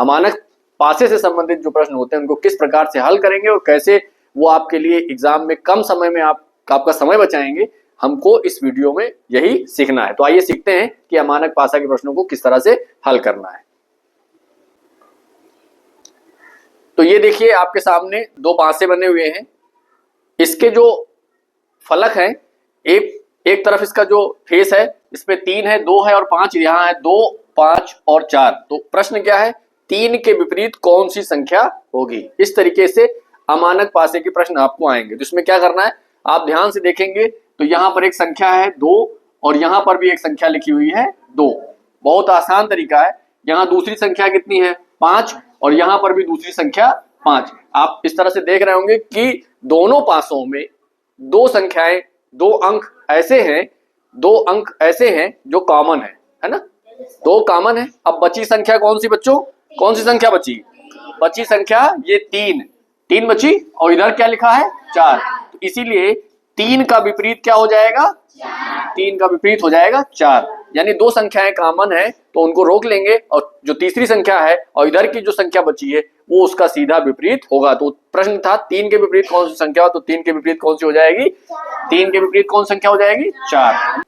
अमानक पासे से संबंधित जो प्रश्न होते हैं उनको किस प्रकार से हल करेंगे और कैसे वो आपके लिए एग्जाम में कम समय में आपका समय बचाएंगे, हमको इस वीडियो में यही सीखना है। तो आइए सीखते हैं कि अमानक पासा के प्रश्नों को किस तरह से हल करना है। तो ये देखिए आपके सामने दो पासे बने हुए हैं। इसके जो फलक हैं, एक तरफ इसका जो फेस है इस पे 3 है, 2 है और 5 यहाँ है, 2, 5 और 4। तो प्रश्न क्या है, 3 के विपरीत कौन सी संख्या होगी। इस तरीके से अमानक पासे के प्रश्न आपको आएंगे। तो इसमें क्या करना है, आप ध्यान से देखेंगे तो यहाँ पर एक संख्या है 2 और यहाँ पर भी एक संख्या लिखी हुई है 2। बहुत आसान तरीका है। यहाँ दूसरी संख्या कितनी है 5 और यहाँ पर भी दूसरी संख्या 5। आप इस तरह से देख रहे होंगे कि दोनों पासों में दो संख्याएं, दो अंक ऐसे हैं जो कॉमन है ना, दो कॉमन है। अब बची संख्या कौन सी बच्चों, कौन सी संख्या बची, बची संख्या ये 3 बची और इधर क्या लिखा है 4। तो इसीलिए 3 का विपरीत क्या हो जाएगा, 3 का विपरीत हो जाएगा 4। यानी दो संख्याएं कॉमन है तो उनको रोक लेंगे और जो तीसरी संख्या है और इधर की जो संख्या बची है वो उसका सीधा विपरीत होगा। तो प्रश्न था 3 के विपरीत कौन सी संख्या हो, तो 3 के विपरीत कौन सी हो जाएगी, 3 के विपरीत कौन संख्या हो जाएगी 4।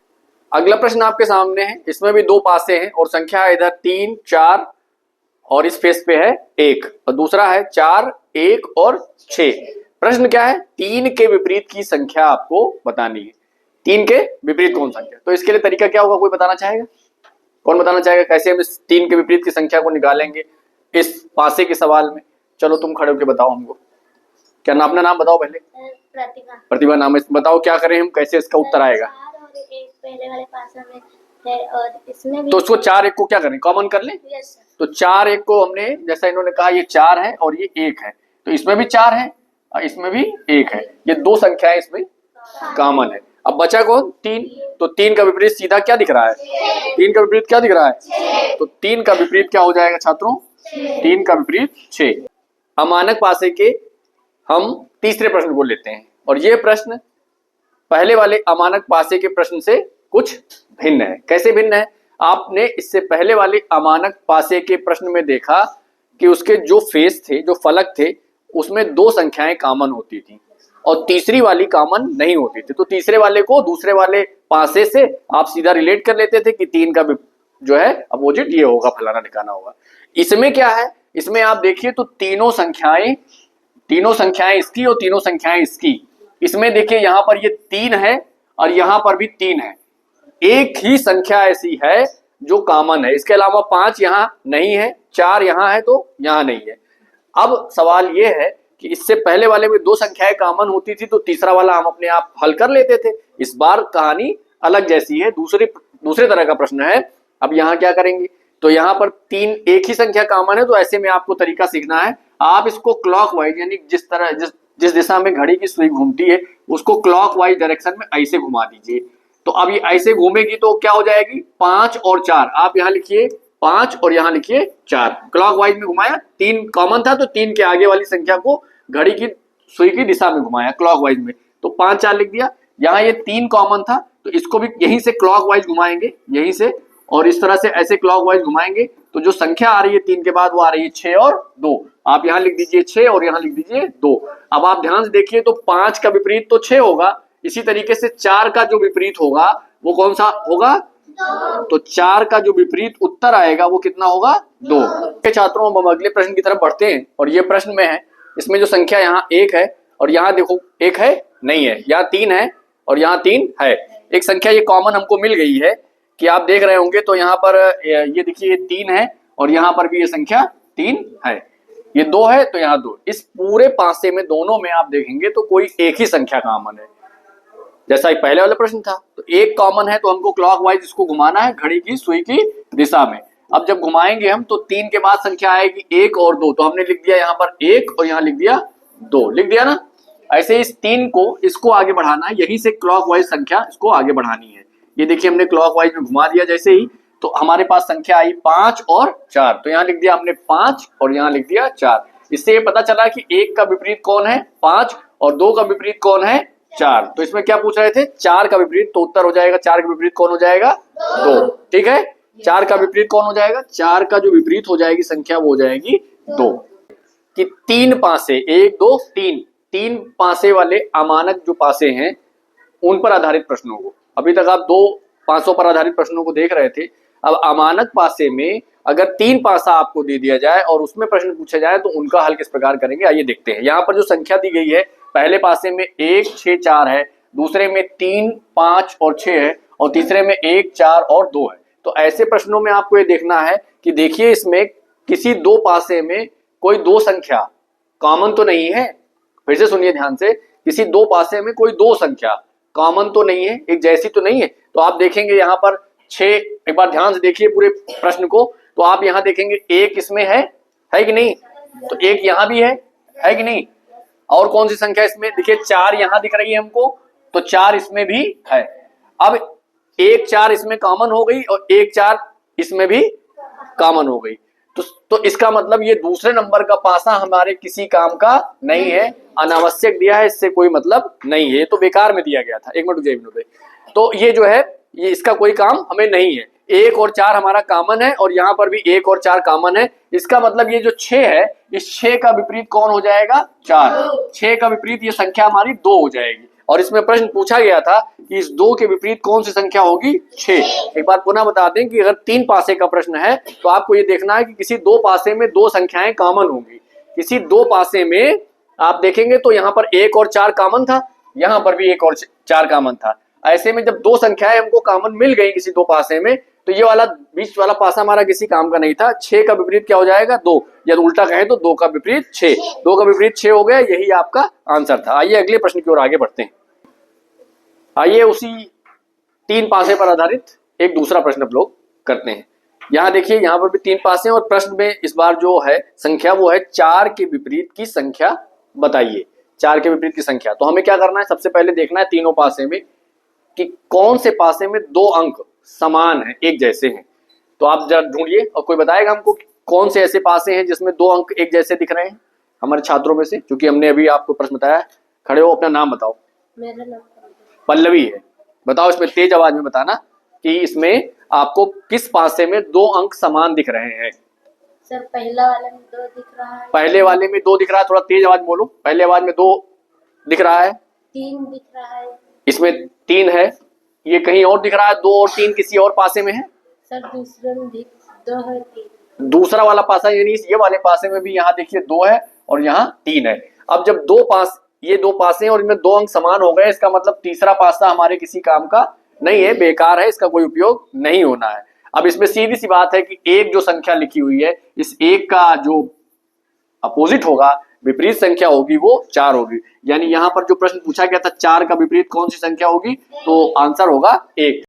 अगला प्रश्न आपके सामने है, इसमें भी दो पासे हैं और संख्या है इधर 3, 4 और इस फेस पे है 1 और दूसरा है 4, 1 और 6। प्रश्न क्या है, 3 के विपरीत की संख्या आपको बतानी है। 3 के विपरीत कौन संख्या, तो इसके लिए तरीका क्या होगा, कोई बताना चाहेगा, कौन बताना चाहेगा कैसे हम इस 3 के विपरीत की संख्या को निकालेंगे इस पासे के सवाल में। चलो तुम खड़े होकर बताओ हमको, क्या नाम, अपना नाम बताओ पहले। प्रतिभा नाम है, बताओ क्या करें हम, कैसे इसका उत्तर आएगा। पहले वाले पासे में है और इसमें भी तो उसको 4, 1 को क्या करें, कॉमन कर लें। तो 4, 1 को हमने, जैसा इन्होंने कहा ये 4 है और ये 1 है, तो इसमें भी 4 है और इसमें भी 1 है, ये दो संख्याएं इसमें कॉमन है। अब बचा कौन, 3। तो 3 का विपरीत सीधा क्या दिख रहा है, 3 का विपरीत क्या दिख रहा है, तो 3 का विपरीत क्या हो जाएगा छात्रों, 3 का विपरीत 6। अमानक पासे के हम तीसरे प्रश्न को लेते हैं और ये प्रश्न पहले वाले अमानक पासे के प्रश्न से कुछ भिन्न है। कैसे भिन्न है, आपने इससे पहले वाले अमानक पासे के प्रश्न में देखा कि उसके जो फेस थे, जो फलक थे, उसमें दो संख्याएं कॉमन होती थी और तीसरी वाली कॉमन नहीं होती थी। तो तीसरे वाले को दूसरे वाले पासे से आप सीधा रिलेट कर लेते थे कि 3 का जो है अपोजिट ये होगा, फलाना ठिकाना होगा। इसमें क्या है, इसमें आप देखिए तो तीनों संख्याएं इसकी और तीनों संख्याएं इसकी। इसमें देखिए यहाँ पर ये 3 है और यहाँ पर भी 3 है। एक ही संख्या ऐसी है जो कॉमन है, इसके अलावा 5 यहाँ नहीं है, 4 यहाँ है तो यहाँ नहीं है। अब सवाल ये है कि इससे पहले वाले में दो संख्याएं कॉमन होती थी तो तीसरा वाला हम अपने आप हल कर लेते थे। इस बार कहानी अलग जैसी है, दूसरे तरह का प्रश्न है। अब यहाँ क्या करेंगे, तो यहाँ पर 3 एक ही संख्या कॉमन है, तो ऐसे में आपको तरीका सीखना है। आप इसको क्लॉकवाइज, यानी जिस दिशा में घड़ी की सुई घूमती है उसको क्लॉकवाइज डायरेक्शन में ऐसे घुमा दीजिए। तो अब ये ऐसे घूमेगी तो क्या हो जाएगी, 5 और 4। आप यहाँ लिखिए 5 और यहाँ लिखिए 4। क्लॉकवाइज में घुमाया, 3 कॉमन था तो 3 के आगे वाली संख्या को घड़ी की सुई की दिशा में घुमाया क्लॉकवाइज में, तो 5, 4 लिख दिया। यहाँ ये 3 कॉमन था तो इसको भी यहीं से क्लॉकवाइज घुमाएंगे, यहीं से, और इस तरह से ऐसे क्लॉकवाइज घुमाएंगे तो जो संख्या आ रही है 3 के बाद वो आ रही है 6 और 2। आप यहाँ लिख दीजिए 6 और यहाँ लिख दीजिए 2। अब आप ध्यान से देखिए तो 5 का विपरीत तो 6 होगा, इसी तरीके से 4 का जो विपरीत होगा वो कौन सा होगा, तो 4 का जो विपरीत उत्तर आएगा वो कितना होगा, 2। छात्रों अब हम अगले प्रश्न की तरफ बढ़ते हैं और ये प्रश्न में है, इसमें जो संख्या यहाँ 1 है और यहाँ देखो 1 है नहीं है, यहाँ 3 है और यहाँ 3 है। एक संख्या ये कॉमन हमको मिल गई है कि आप देख रहे होंगे तो यहाँ पर ये देखिए 3 है और यहाँ पर भी ये संख्या 3 है, ये 2 है तो यहाँ 2। इस पूरे पासे में दोनों में आप देखेंगे तो कोई एक ही संख्या कॉमन है, जैसा ही पहले वाला प्रश्न था। तो एक कॉमन है तो हमको क्लॉकवाइज इसको घुमाना है घड़ी की सुई की दिशा में। अब जब घुमाएंगे हम तो 3 के बाद संख्या आएगी 1 और 2, तो हमने लिख दिया यहाँ पर 1 और यहाँ लिख दिया 2, लिख दिया ना। ऐसे इस 3 को इसको आगे बढ़ाना है, यहीं से क्लॉकवाइज संख्या इसको आगे बढ़ानी है। ये देखिए हमने क्लॉकवाइज में घुमा दिया जैसे ही, तो हमारे पास संख्या आई 5 और 4, तो यहाँ लिख दिया हमने 5 और यहाँ लिख दिया 4। इससे ये पता चला कि 1 का विपरीत कौन है 5 और 2 का विपरीत कौन है 4। तो इसमें क्या पूछ रहे थे, 4 का विपरीत, तो उत्तर हो जाएगा 4 का विपरीत कौन हो जाएगा 2। ठीक है, 4 का विपरीत कौन हो जाएगा? 4 का जो विपरीत हो जाएगी संख्या वो हो जाएगी 2। कि 3 पासे, 1 2 3 पासे वाले अमानक जो पासे हैं उन पर आधारित प्रश्नों को, अभी तक आप 2 पासों पर आधारित प्रश्नों को देख रहे थे। अब अमानक पासे में अगर 3 पासा आपको दे दिया जाए और उसमें प्रश्न पूछा जाए तो उनका हल किस प्रकार करेंगे, आइए देखते हैं। यहाँ पर जो संख्या दी गई है, पहले पासे में 1 6 4 है, दूसरे में 3 5 और 6 है, और तीसरे में 1 4 और 2 है। तो ऐसे प्रश्नों में आपको ये देखना है कि देखिए इसमें किसी 2 पासे में कोई 2 संख्या कॉमन तो नहीं है। फिर से सुनिए ध्यान से, किसी 2 पासे में कोई 2 संख्या कॉमन तो नहीं है, एक जैसी तो नहीं है। तो आप देखेंगे यहाँ पर 6, एक बार ध्यान से देखिए पूरे प्रश्न को, तो आप यहाँ देखेंगे 1 इसमें है कि नहीं, तो 1 यहाँ भी है कि नहीं, और कौन सी संख्या इसमें, देखिए 4 यहाँ दिख रही है हमको, तो 4 इसमें भी है। अब 1 4 इसमें कॉमन हो गई और 1 4 इसमें भी कॉमन हो गई, तो इसका मतलब ये दूसरे नंबर का पासा हमारे किसी काम का नहीं है, अनावश्यक दिया है, इससे कोई मतलब नहीं है, तो बेकार में दिया गया था। एक मिनट विनोद भाई, तो ये जो है ये इसका कोई काम हमें नहीं है। 1 और 4 हमारा कॉमन है और यहाँ पर भी 1 और 4 कॉमन है, इसका मतलब ये जो 6 है, इस 6 का विपरीत कौन हो जाएगा? 4। 6 का विपरीत ये संख्या हमारी 2 हो जाएगी। और इसमें प्रश्न पूछा गया था कि इस 2 के विपरीत कौन सी संख्या होगी? 6। एक बार पुनः बता दें कि अगर 3 पासे का प्रश्न है तो आपको ये देखना है कि किसी 2 पासे में 2 संख्याएं कॉमन होंगी। किसी 2 पासे में आप देखेंगे तो यहाँ पर 1 और 4 कॉमन था, यहाँ पर भी 1 और 4 कॉमन था। ऐसे में जब 2 संख्याएं हमको कॉमन मिल गई किसी 2 पासे में, तो ये वाला बीच वाला पासा हमारा किसी काम का नहीं था। 6 का विपरीत क्या हो जाएगा? 2, या उल्टा कहें तो 2 का विपरीत 6। 2 का विपरीत 6 हो गया, यही आपका आंसर था। आइए अगले प्रश्न की ओर आगे बढ़ते हैं। आइए उसी 3 पासे पर आधारित एक दूसरा प्रश्न हम लोग करते हैं। यहाँ देखिए, यहाँ पर भी 3 पासे और प्रश्न में इस बार जो है संख्या वो है 4 के विपरीत की संख्या बताइए। 4 के विपरीत की संख्या, तो हमें क्या करना है, सबसे पहले देखना है तीनों पासे में कि कौन से पासे में 2 अंक समान हैं, एक जैसे हैं। तो आप जरा ढूंढिए और कोई बताएगा हमको कौन से ऐसे पासे हैं जिसमें 2 अंक एक जैसे दिख रहे हैं हमारे छात्रों में से, क्योंकि हमने अभी आपको प्रश्न बताया। खड़े हो, अपना नाम बताओ। मेरा नाम पल्लवी है। बताओ इसमें तेज आवाज में बताना कि इसमें आपको किस पासे में 2 अंक समान दिख रहे हैं। सर पहला वाले में 2 दिख रहा है। पहले वाले में 2 दिख रहा है, थोड़ा तेज आवाज बोलो। पहले आवाज में 2 दिख रहा है, 3 दिख रहा है। इसमें 3 है, ये कहीं और दिख रहा है 2 और 3 किसी और पासे में है। सर दूसरे में भी 2 है, 3। दूसरा वाला पासा यानी ये वाले पासे में भी यहाँ देखिए 2 है और यहाँ 3 है। अब जब ये 2 पासे हैं और इनमें 2 अंक समान हो गए, इसका मतलब तीसरा पासा हमारे किसी काम का नहीं है, बेकार है, इसका कोई उपयोग नहीं होना है। अब इसमें सीधी सी बात है कि एक जो संख्या लिखी हुई है, इस एक का जो अपोजिट होगा, विपरीत संख्या होगी, वो 4 होगी। यानी यहाँ पर जो प्रश्न पूछा गया था 4 का विपरीत कौन सी संख्या होगी, तो आंसर होगा 1।